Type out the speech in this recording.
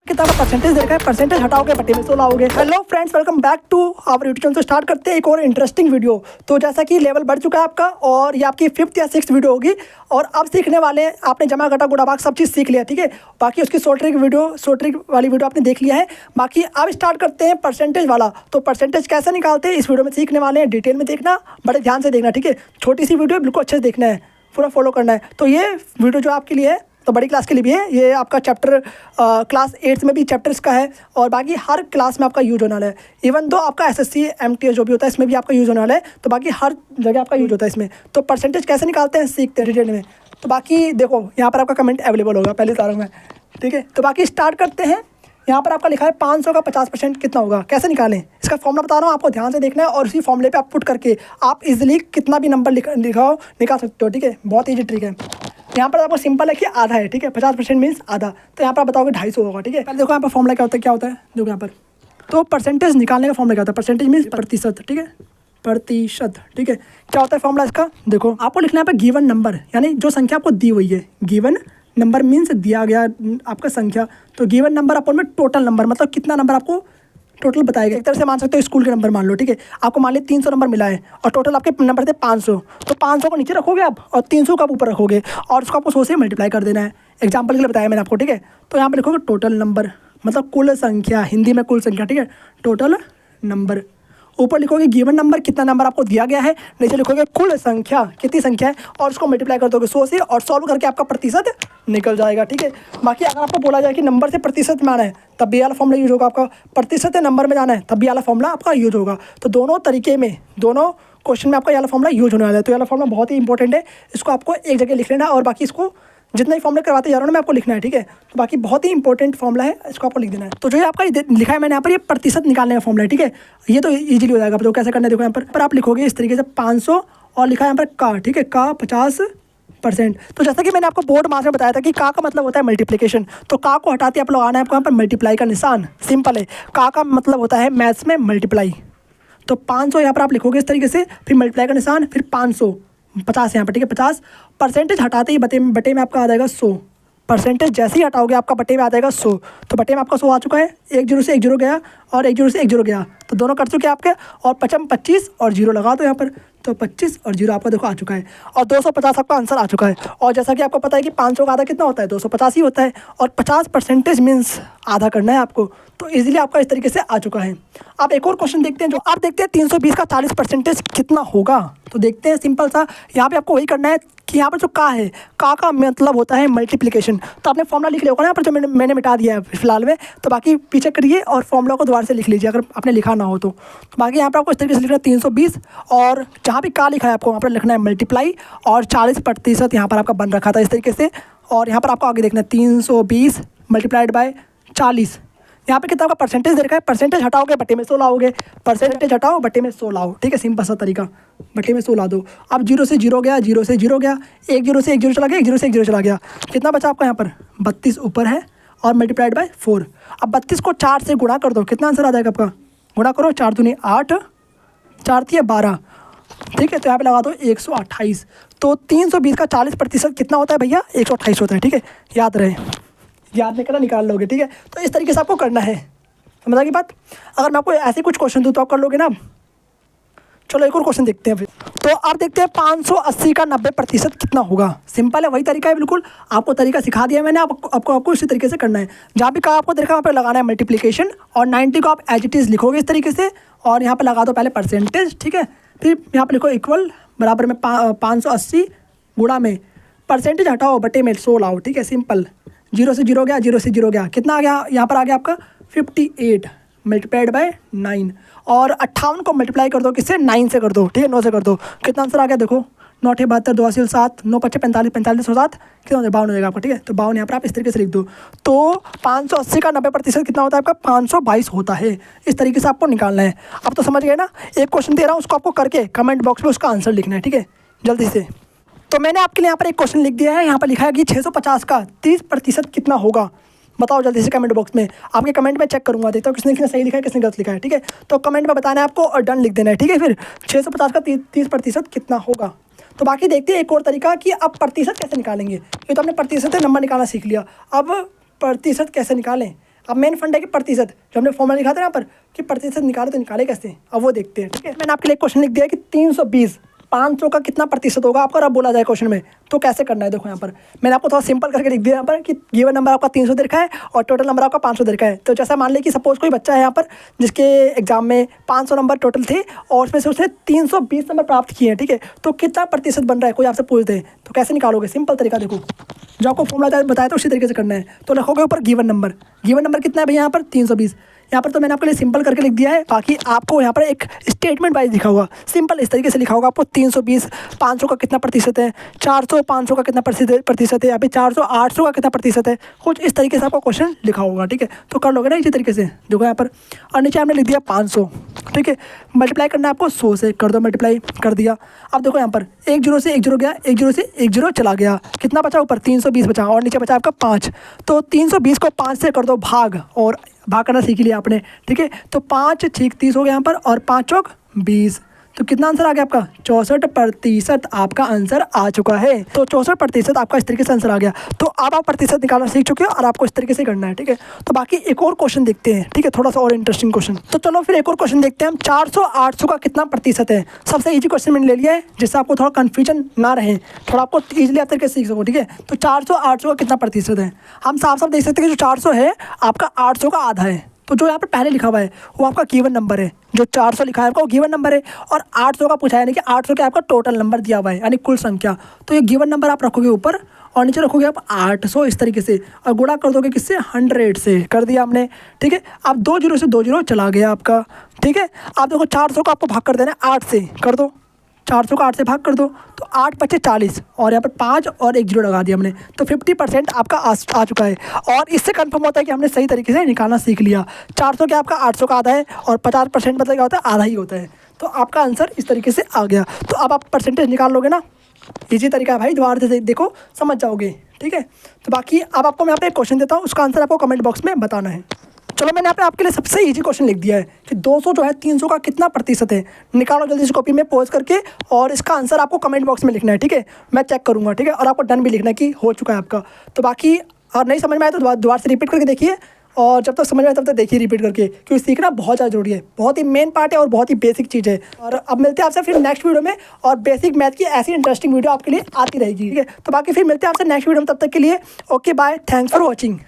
कितना परसेंटेज देखा है, परसेंटेज हटाओगे बटे में 16 आओगे। Hello friends, welcome back to our YouTube channel. तो स्टार्ट करते हैं एक और इंटरेस्टिंग वीडियो। तो जैसा कि लेवल बढ़ चुका है आपका और ये आपकी 5th या 6th वीडियो होगी और अब सीखने वाले हैं। आपने जमा घटा गुणा भाग सब चीज़ सीख लिया, ठीक है। बाकी उसकी शॉर्ट ट्रिक वाली वीडियो आपने देख लिया है। बाकी अब स्टार्ट करते हैं परसेंटेज वाला। तो परसेंटेज कैसे निकालते हैं इस वीडियो में सीखने वाले हैं। डिटेल में देखना, बड़े ध्यान से देखना, ठीक है। छोटी सी वीडियो बिल्कुल अच्छे से देखना है, पूरा फॉलो करना है। तो ये वीडियो जो आपके लिए है तो बड़ी क्लास के लिए भी है। ये आपका चैप्टर क्लास 8 में भी चैप्टर्स का है और बाकी हर क्लास में आपका यूज होने वाला है। इवन दो आपका SSC MTS जो भी होता है इसमें भी आपका यूज होने वाला है। तो बाकी हर जगह आपका यूज होता है इसमें। तो परसेंटेज कैसे निकालते हैं सीखते हैं डिटेल में। तो बाकी देखो यहाँ पर आपका कमेंट अवेलेबल होगा पहले तारों में, ठीक है। तो बाकी स्टार्ट करते हैं। यहाँ पर आपका लिखा है 500 का 50% कितना होगा, कैसे निकालें इसका फॉर्मूला बता रहा हूँ, आपको ध्यान से देखना है और उसी फॉर्मूले पे आप पुट करके आप इजीली कितना भी नंबर निकाल सकते हो, ठीक है। बहुत ईजी ट्रिक है। यहाँ पर आपको सिंपल है कि आधा है, ठीक है। 50% मीन्स आधा। तो यहाँ पर आप बताओगे 250 होगा, ठीक है। पहले देखो यहाँ पर फॉर्मूला क्या होता है देखो यहाँ पर। तो परसेंटेज निकालने का फॉर्मूला क्या होता है, परसेंटेज मीन्स प्रतिशत, ठीक है। प्रतिशत, ठीक है। क्या होता है फॉर्मूला इसका, देखो आपको लिखना है यहाँ पर गिवन नंबर, यानी जो संख्या आपको दी हुई है। गिवन नंबर मीन्स दिया गया आपका संख्या। तो गिवन नंबर अपन में टोटल नंबर, मतलब कितना नंबर आपको टोटल बताएगा। एक तरह से मान सकते हो स्कूल के नंबर मान लो, ठीक है। आपको मान लीजिए 300 नंबर मिला है और टोटल आपके नंबर थे 500। तो 500 को नीचे रखोगे आप और 300 को आप ऊपर रखोगे और उसको आपको 100 से मल्टीप्लाई कर देना है। एग्जाम्पल के लिए बताया मैंने आपको, ठीक है। तो यहाँ पर लिखोगे टोटल नंबर, मतलब कुल संख्या, हिंदी में कुल संख्या, ठीक है। टोटल नंबर, ऊपर लिखोगे गिवन नंबर, कितना नंबर आपको दिया गया है। नीचे लिखोगे कुल संख्या, कितनी संख्या है, और उसको मल्टीप्लाई कर दोगे 100 से और सॉल्व करके आपका प्रतिशत निकल जाएगा, ठीक है। बाकी अगर आपको बोला जाए कि नंबर से प्रतिशत में आना है तब भी वाला फॉर्मूला यूज होगा आपका। प्रतिशत से नंबर में जाना है तब भी वाला फॉर्मूला आपका यूज होगा। तो दोनों तरीके में, दोनों क्वेश्चन में आपका ये वाला फॉर्मूला यूज होने वाला है। तो ये वाला फॉर्मूला बहुत ही इंपॉर्टेंट है, इसको आपको एक जगह लिख लेना है और बाकी इसको जितना ही फॉर्मूला करवाते जा रहा हूँ मैं आपको लिखना है, ठीक है। तो बाकी बहुत ही इंपॉर्टेंट फॉर्मूला है, इसको आपको लिख देना है। तो जो ये आपका लिखा है मैंने यहाँ पर, ये प्रतिशत निकालने का फॉर्मूला है, ठीक है। ये तो इजीली हो जाएगा। तो कैसे करना है देखो, यहाँ पर आप लिखोगे इस तरीके से 500 और लिखा है यहाँ पर का, ठीक है, का 50%। तो जैसा कि मैंने आपको बोर्ड मार्क्स में बताया था कि का मतलब होता है मल्टीप्लिकेशन। तो का को हटाते आप लगाना है आपको यहाँ पर मल्टीप्लाई का निशान। सिंपल है, का मतलब होता है मैथ्स में मल्टीप्लाई। तो 500 यहाँ पर आप लिखोगे इस तरीके से, फिर मल्टीप्लाई का निशान, फिर 500, 50 यहाँ पर, ठीक है। 50 परसेंटेज हटाते ही बटे में आपका आ जाएगा 100। परसेंटेज जैसे ही हटाओगे आपका बटे में आ जाएगा 100। तो बटे में आपका 100 आ चुका है। 1 0 से 1 0 गया और 1 0 से 1 0 गया, तो दोनों कर चुके आपके। और 25 और 0 लगा दो यहाँ पर, तो 25 और 0 आपका देखो आ चुका है और 250 आपका आंसर आ चुका है। और जैसा कि आपको पता है कि 500 का आधा कितना होता है, 250 ही होता है। और 50% मीन्स आधा करना है आपको। तो इजीली आपका इस तरीके से आ चुका है। आप एक और क्वेश्चन देखते हैं, जो आप देखते हैं 320 का 40% कितना होगा। तो देखते हैं सिंपल सा, यहाँ पे आपको वही करना है कि यहाँ पर जो का है, का मतलब होता है मल्टीप्लिकेशन। तो आपने फॉर्मूला लिख लिया होगा ना यहाँ पर, जो मैंने मिटा दिया है फिलहाल में। तो बाकी पीछे करिए और फॉर्मूला को दोबारा से लिख लीजिए अगर आपने लिखा ना हो तो। बाकी यहाँ पर आपको इस तरीके से लिखना है 320 और जहाँ भी का लिखा है आपको वहाँ पर लिखना है मल्टीप्लाई और 40% यहाँ पर आपका बन रखा था इस तरीके से। और यहाँ पर आपको आगे देखना है 320 मल्टीप्लाइड बाय 40। यहाँ पे कितना आपका परसेंटेज दे रखा है, परसेंटेज हटाओगे बटे में 16 आओगे। परसेंटेज हटाओ बटे में 16 आओ, ठीक है। सिंपल सा तरीका, बटे में 16 दो। अब 0 से 0 गया, 0 से 0 गया, 1 0 से 1 0 चला गया, 1 0 से 1 0 चला गया। कितना बचा आपका यहाँ पर, 32 ऊपर है और मल्टीप्लाइड बाय 4। अब 32 को 4 से गुणा कर दो, कितना आंसर आ जाएगा आपका, गुणा करो, 4 दूनी 8, 4 3 12, ठीक है। तो यहाँ पे लगा दो 128। तो 320 का 40% कितना होता है भैया, 128 होता है, ठीक है। याद रहे, याद नहीं करना, निकाल लोगे, ठीक है। तो इस तरीके से आपको करना है, समझा की बात। अगर मैं आपको ऐसे कुछ क्वेश्चन दूँ तो आप कर लोगे ना। चलो एक और क्वेश्चन देखते हैं फिर। तो आप देखते हैं 580 का 90% कितना होगा। सिंपल है, वही तरीका है बिल्कुल, आपको तरीका सिखा दिया मैंने। आपको इसी तरीके से करना है। जहाँ भी कहा आपको देखा वहाँ पर लगाना है मल्टीप्लिकेशन और 90 को आप एज इट इज़ लिखोगे इस तरीके से और यहाँ पर लगा दो पहले परसेंटेज, ठीक है। फिर यहाँ पर लिखो इक्वल बराबर में 580 गुणा में परसेंटेज हटाओ बटे में 100 लाओ, ठीक है। सिंपल, 0 से 0 गया, 0 से 0 गया, कितना आ गया यहाँ पर आ गया आपका 58 मल्टीप्लाइड बाय 9। और 58 को मल्टीप्लाई कर दो किससे, 9 से कर दो, ठीक है, 9 से कर दो। कितना आंसर आ गया देखो, 9 8 72 2 8 7 9 5 45 45 7 कितना हो जाएगा, 52 हो जाएगा आपका, ठीक है। तो 52 यहाँ पर आप इस तरीके से लिख दो। तो 580 का 90% कितना होता है आपका, 522 होता है। इस तरीके से आपको निकालना है। अब तो समझ गए ना। एक क्वेश्चन दे रहा हूँ, उसको आपको करके कमेंट बॉक्स में उसका आंसर लिखना है, ठीक है, जल्दी से। तो मैंने आपके लिए यहाँ पर एक क्वेश्चन लिख दिया है। यहाँ पर लिखा है कि 650 का 30% कितना होगा। बताओ जल्दी से कमेंट बॉक्स में, आपके कमेंट में चेक करूँगा, देखता हूँ किसने सही लिखा है किसने गलत लिखा है, ठीक है। तो कमेंट में बताना है आपको और डन लिख देना है, ठीक है। फिर 650 का 30% कितना होगा। तो बाकी देखते हैं एक और तरीका कि अब प्रतिशत कैसे निकालेंगे। ये तो हमने प्रतिशत से नंबर निकालना सीख लिया, अब प्रतिशत कैसे निकालें। अब मेन फंड है कि प्रतिशत, जो हमने फॉर्मूला लिखा था यहाँ पर कि प्रतिशत निकाले तो निकाले कैसे, अब वो देखते हैं। ठीक है, मैंने आपके लिए क्वेश्चन लिख दिया कि 320 500 का कितना प्रतिशत होगा आपको, अब बोला जाए क्वेश्चन में तो कैसे करना है। देखो यहाँ पर मैंने आपको थोड़ा सिंपल करके लिख दिया यहाँ पर कि गिवन नंबर आपका 300 दे रखा है और टोटल नंबर आपका 500 दे रखा है। तो जैसा मान लें कि सपोज कोई बच्चा है यहाँ पर जिसके एग्जाम में 500 नंबर टोटल थे और उसमें से उसने 320 नंबर प्राप्त किए हैं। ठीक है, तो कितना प्रतिशत बन रहा है कोई आपसे पूछ दे तो कैसे निकालोगे, सिंपल तरीका देखो, जो आपको फॉर्मूला बताया तो उसी तरीके से करना है। तो लिखोगे ऊपर गिवन नंबर कितना है भैया यहाँ पर 320। यहाँ पर तो मैंने आपके लिए सिंपल करके लिख दिया है, बाकी आपको यहाँ पर एक स्टेटमेंट वाइज लिखा होगा, सिंपल इस तरीके से लिखा होगा आपको 320 500 का कितना प्रतिशत है, 400 500 का कितना प्रतिशत है, या फिर 400 800 का कितना प्रतिशत है, कुछ इस तरीके से आपको क्वेश्चन लिखा होगा। ठीक है, तो कर लोगे ना इसी तरीके से। देखो यहाँ पर और नीचे हमने लिख दिया 500। ठीक है, मल्टीप्लाई करना है आपको 100 से, कर दो मल्टीप्लाई, कर दिया। अब देखो यहाँ पर 1 0 से 1 0 गया, 1 0 से 1 0 चला गया, कितना बचा ऊपर 320 बचा और नीचे बचा आपका 5। तो 320 को 5 से कर दो भाग, और भाग करना सीख लिया आपने। ठीक है, तो 5 6 30 हो गया यहाँ पर और 5 चौक 20। तो कितना आंसर आ गया आपका 64% आपका आंसर आ चुका है। तो 64% आपका इस तरीके से आंसर आ गया। तो अब आप प्रतिशत निकालना सीख चुके हो और आपको इस तरीके से करना है। ठीक है, तो बाकी एक और क्वेश्चन देखते हैं। ठीक है, थोड़ा सा और इंटरेस्टिंग क्वेश्चन। तो चलो फिर एक और क्वेश्चन देखते हैं हम। 400 800 का कितना प्रतिशत है। सबसे ईजी क्वेश्चन मैंने ले लिया है जिससे आपको थोड़ा कन्फ्यूजन ना रहे, थोड़ा आपको ईजिली आप तरीके से सीख सको। ठीक है, तो 400 800 का कितना प्रतिशत है, हम साफ साफ देख सकते हैं कि जो 400 है आपका 800 का आधा है। तो जो यहाँ पर पहले लिखा हुआ है वो आपका गिवन नंबर है, जो 400 लिखा है आपका वो गिवन नंबर है, और 800 का पूछा है यानी कि 800 का आपका टोटल नंबर दिया हुआ है यानी कुल संख्या। तो ये गिवन नंबर आप रखोगे ऊपर और नीचे रखोगे आप 800 इस तरीके से, और गुणा कर दोगे किससे 100 से, कर दिया आपने। ठीक है, अब 2 0 से 2 0 चला गया आपका। ठीक है, आप देखो 400 को आपको भाग कर देना है 8 से, कर दो 400 को 8 से भाग कर दो, तो 8 5 40 और यहाँ पर 5 और 1 0 लगा दिया हमने। तो 50% आपका आ चुका है, और इससे कंफर्म होता है कि हमने सही तरीके से निकालना सीख लिया। 400 क्या आपका 800 का आधा है, और 50% मतलब क्या होता है आधा ही होता है। तो आपका आंसर इस तरीके से आ गया। तो अब आप परसेंटेज निकाल लोगे ना, इसी तरीका है भाई, दोबारा से देखो समझ जाओगे। ठीक है, तो बाकी अब आपको मैं यहाँ पे एक क्वेश्चन देता हूँ, उसका आंसर आपको कमेंट बॉक्स में बताना है। चलो मैंने यहाँ पे आपके लिए सबसे इजी क्वेश्चन लिख दिया है कि 200 जो है 300 का कितना प्रतिशत है। निकालो जल्दी से कॉपी में पॉज करके, और इसका आंसर आपको कमेंट बॉक्स में लिखना है। ठीक है, मैं चेक करूँगा। ठीक है, और आपको डन भी लिखना है कि हो चुका है आपका। तो बाकी और नहीं समझ में आए तो दोबारा से रिपीट करके देखिए, और जब तक समझ में आए तब तक देखिए रिपीट करके, क्योंकि सीखना बहुत ज़्यादा जरूरी है, बहुत ही मेन पार्ट है और बहुत ही बेसिक चीज़ है। और अब मिलते हैं आपसे फिर नेक्स्ट वीडियो में, और बेसिक मैथ की ऐसी इंटरेस्टिंग वीडियो आपके लिए आती रहेगी। ठीक है, तो बाकी फिर मिलते हैं आपसे नेक्स्ट वीडियो में, तब तक के लिए okay bye, thanks for watching.